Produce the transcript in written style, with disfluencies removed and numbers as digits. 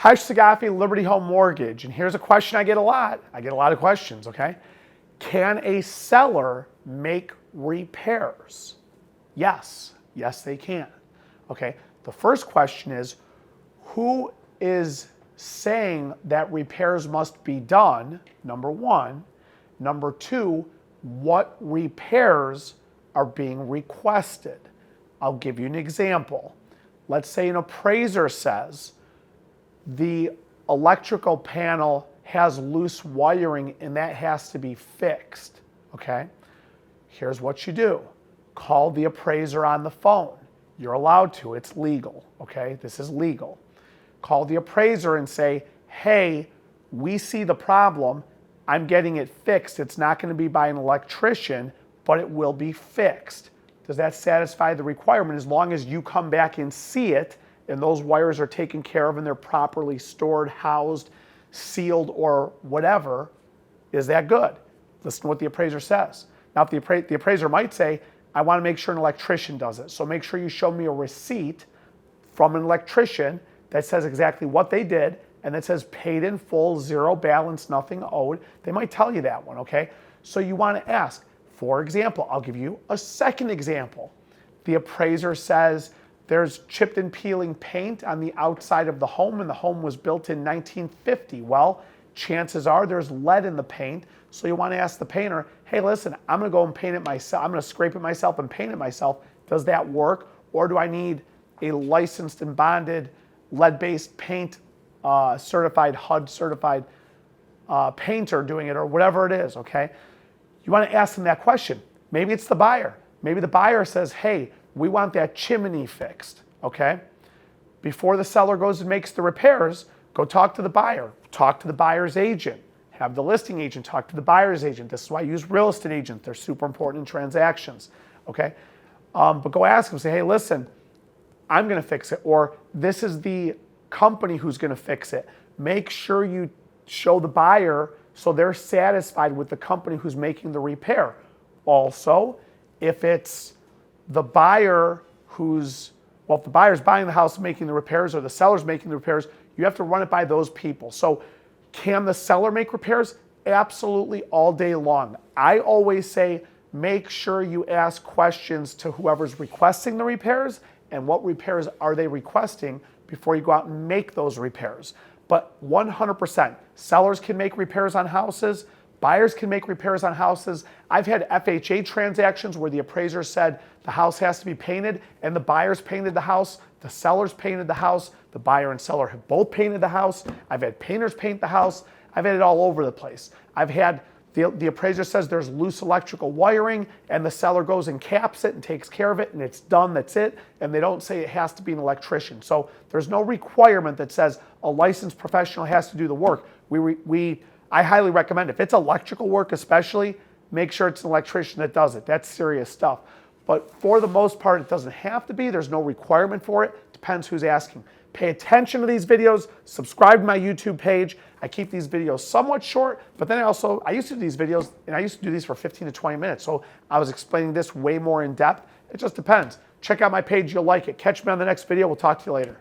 Khash Saghafi, Liberty Home Mortgage. And here's a question I get a lot. I get a lot of questions, okay? Can a seller make repairs? Yes. Yes, they can. Okay, the first question is, who is saying that repairs must be done? Number one. Number two, what repairs are being requested? I'll give you an example. Let's say an appraiser says the electrical panel has loose wiring and that has to be fixed, okay? Here's what you do. Call the appraiser on the phone. You're allowed to, it's legal, okay? This is legal. Call the appraiser and say, hey, we see the problem. I'm getting it fixed. It's not going to be by an electrician, but it will be fixed. Does that satisfy the requirement? As long as you come back and see it and those wires are taken care of and they're properly stored, housed, sealed, or whatever, is that good? Listen to what the appraiser says. Now, if the appraiser might say, I want to make sure an electrician does it. So make sure you show me a receipt from an electrician that says exactly what they did and that says paid in full, zero balance, nothing owed. They might tell you that one, okay? So you want to ask. For example, I'll give you a second example. The appraiser says there's chipped and peeling paint on the outside of the home and the home was built in 1950. Well, chances are there's lead in the paint. So you want to ask the painter, hey, listen, I'm going to go and paint it myself. I'm going to scrape it myself and paint it myself. Does that work? Or do I need a licensed and bonded lead-based paint certified, HUD certified painter doing it, or whatever it is, okay? You want to ask them that question. Maybe it's the buyer. Maybe the buyer says, hey, we want that chimney fixed, okay? Before the seller goes and makes the repairs, go talk to the buyer. Talk to the buyer's agent. Have the listing agent talk to the buyer's agent. This is why I use real estate agents. They're super important in transactions, okay? But go ask them, say, hey, listen, I'm going to fix it, or this is the company who's going to fix it. Make sure you show the buyer so they're satisfied with the company who's making the repair. Also, if it's the buyer if the buyer's buying the house and making the repairs, or the seller's making the repairs, you have to run it by those people. So can the seller make repairs? Absolutely, all day long. I always say, make sure you ask questions to whoever's requesting the repairs and what repairs are they requesting before you go out and make those repairs. But 100%, sellers can make repairs on houses, buyers can make repairs on houses. I've had FHA transactions where the appraiser said the house has to be painted and the buyers painted the house, the sellers painted the house, the buyer and seller have both painted the house. I've had painters paint the house. I've had it all over the place. I've had the appraiser says there's loose electrical wiring and the seller goes and caps it and takes care of it and it's done, that's it. And they don't say it has to be an electrician. So there's no requirement that says a licensed professional has to do the work. I highly recommend, if it's electrical work especially, make sure it's an electrician that does it. That's serious stuff. But for the most part, it doesn't have to be. There's no requirement for it. Depends who's asking. Pay attention to these videos. Subscribe to my YouTube page. I keep these videos somewhat short, but then I used to do these videos, and I used to do these for 15 to 20 minutes. So I was explaining this way more in depth. It just depends. Check out my page. You'll like it. Catch me on the next video. We'll talk to you later.